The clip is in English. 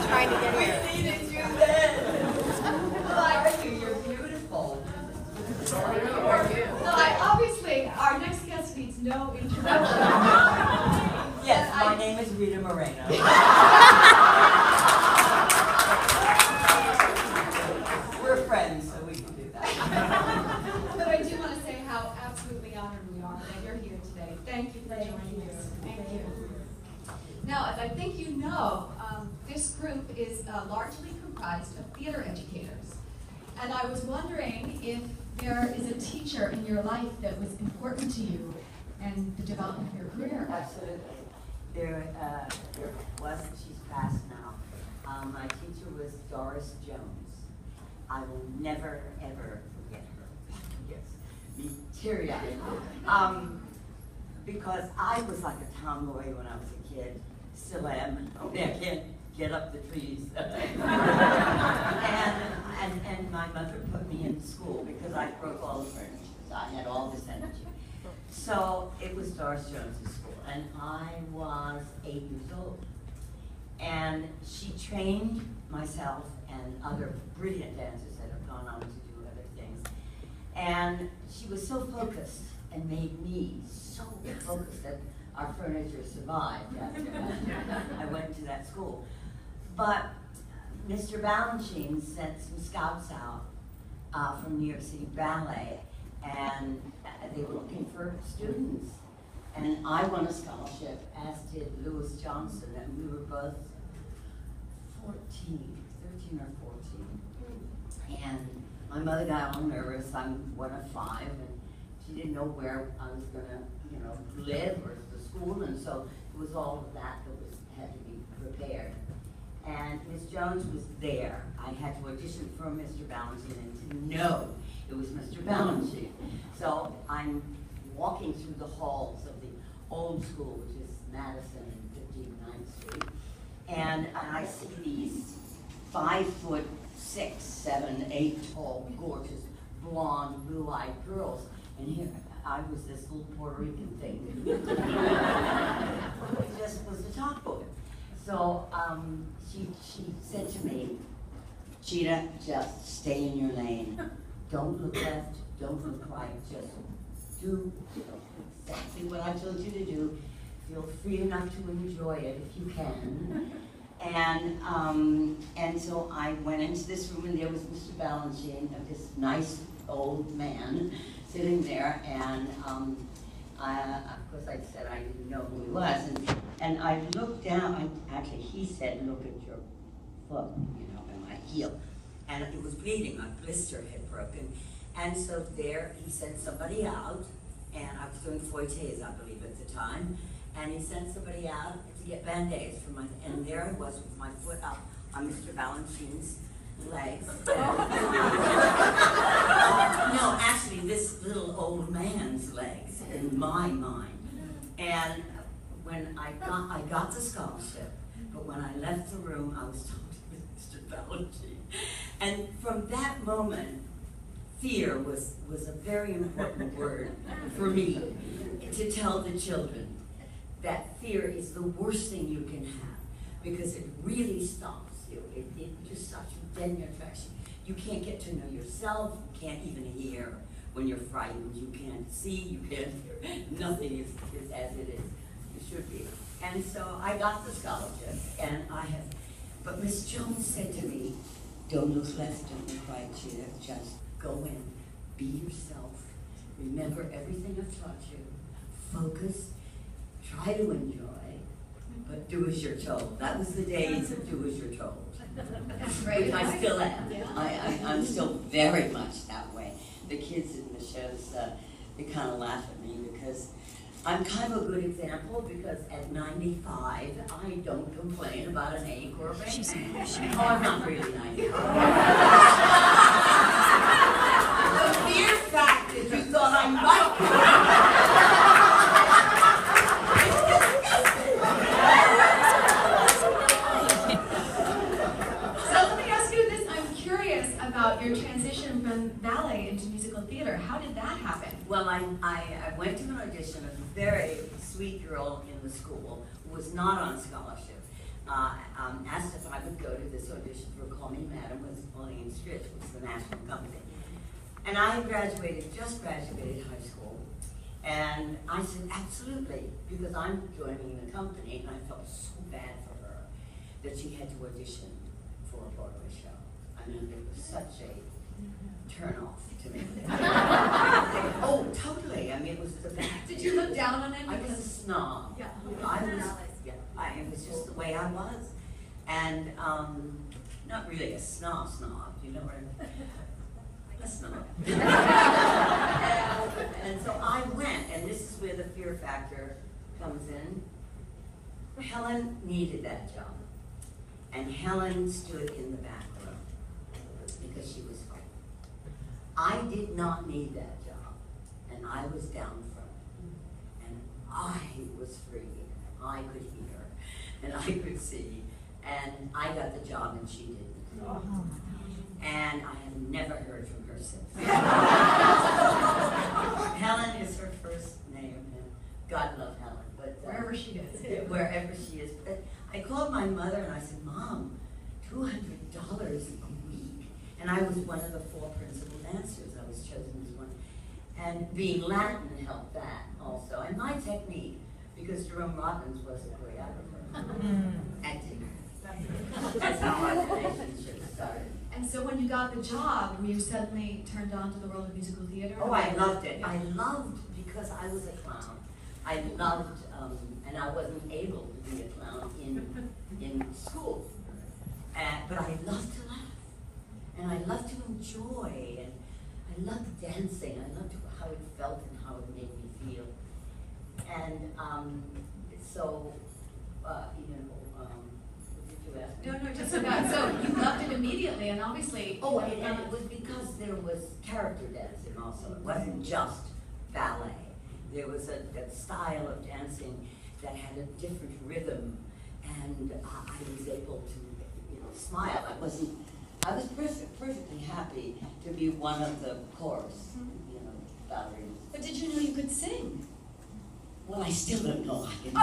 Trying to get We here. needed you then. Well, I heard you. You're beautiful. Obviously, our next guest needs no introduction. Yes, my name is Rita Moreno. We're friends, so we can do that. But I do want to say how absolutely honored we are that you're here today. Thank you for joining us. Thank you. Now, as I think you know, this group is largely comprised of theater educators. And I was wondering if there is a teacher in your life that was important to you and the development of your career. Absolutely. There was, she's passed now. My teacher was Doris Jones. I will never, ever forget her. Yes, me teary-eyed. Because I was like a tomboy when I was a kid. Still am. Only I can't get up the trees. and my mother put me in school because I broke all the furniture. So I had all this energy. So it was Doris Jones' school, and I was 8 years old. And she trained myself and other brilliant dancers that have gone on to do other things. And she was so focused and made me so focused that our furniture survived after I went to that school. But Mr. Balanchine sent some scouts out from New York City Ballet, and they were looking for students. And I won a scholarship, as did Louis Johnson, and we were both 13 or 14. And my mother got all nervous. I'm one of 5, and she didn't know where I was gonna, live or the school, and so it was all of that had to be prepared. And Miss Jones was there. I had to audition for Mr. Balanchine and to know it was Mr. Balanchine. So I'm walking through the halls of the old school, which is Madison and 59th Street, and I see these 5'6", 7, 8 tall, gorgeous, blonde, blue-eyed girls, and here I was this little Puerto Rican thing. It just was the top boy. So she said to me, Chita, just stay in your lane. Don't look left, don't look right, just do exactly what I told you to do. Feel free enough to enjoy it if you can. And so I went into this room, and there was Mr. Balanchine, this nice old man sitting there, and of course I said I didn't know who he was, and I looked down, actually he said, look at your foot, and my heel, and it was bleeding, a blister had broken, and so there he sent somebody out, and I was doing Foytes, I believe, at the time, and he sent somebody out to get Band-Aids for and there I was with my foot up on Mr. Balanchine's legs. No, actually, this little old man's legs, in my mind. And when I got the scholarship, but when I left the room, I was talking with Mr. Balanchine. And from that moment, fear was a very important word for me to tell the children that fear is the worst thing you can have, because it really stops you. It just stops you dead in your tracks. You can't get to know yourself. You can't even hear when you're frightened. You can't see. You can't hear. Nothing is as it is. It should be. And so I got the scholarship, and but Miss Jones said to me, don't look left, don't look right, Chita. Just go in, be yourself. Remember everything I've taught you. Focus. Try to enjoy, but do as you're told. That was the days of do as you're told. That's right. Which I still am. I'm still very much that way. The kids in the shows, they kind of laugh at me because I'm kind of a good example, because at 95, I don't complain about an ache or a pain. Oh, I'm not really 95. The mere fact that you thought I might be. Your transition from ballet into musical theater. How did that happen? Well, I went to an audition. A very sweet girl in the school who was not on scholarship, asked if I would go to this audition for Call Me Madam with Pauline and Stritch, which was the national company. And I had just graduated high school, and I said, absolutely, because I'm joining the company, and I felt so bad for her that she had to audition for a Broadway show. I mean, it was such a turn-off to me. Oh, totally. I mean, it was the best. Did you look down on it? I was a snob. Yeah. It was just the way I was. And not really a snob, you know what I mean? A snob. And so I went, and this is where the fear factor comes in. Helen needed that job. And Helen stood in the back row because she was free. I did not need that job, and I was down front. And I was free. I could hear, and I could see, and I got the job, and she didn't. And I have never heard from her since. Helen is her first name, and God love Helen. But Wherever she is. Wherever she is. But I called my mother and I said, Mom, $200 a week. And I was one of the 4 principal dancers. I was chosen as one. And being Latin helped that also. And my technique, because Jerome Robbins was a choreographer. Acting. That's how our relationship started. And so when you got the job, were you suddenly turned on to the world of musical theater? Oh, I loved it. I loved because I was a clown. I loved, and I wasn't able to be a clown in school. But I loved to laugh. And I loved to enjoy. And I loved dancing. I loved how it felt and how it made me feel. And so, what did you ask me? No, just about, so you loved it immediately, and obviously... Oh, and it was because there was character dancing also. It wasn't just ballet. There was a style of dancing that had a different rhythm, and I was able to, smile. I was perfectly happy to be one of the chorus, ballerinas. But did you know you could sing? Well, I still don't know I can sing.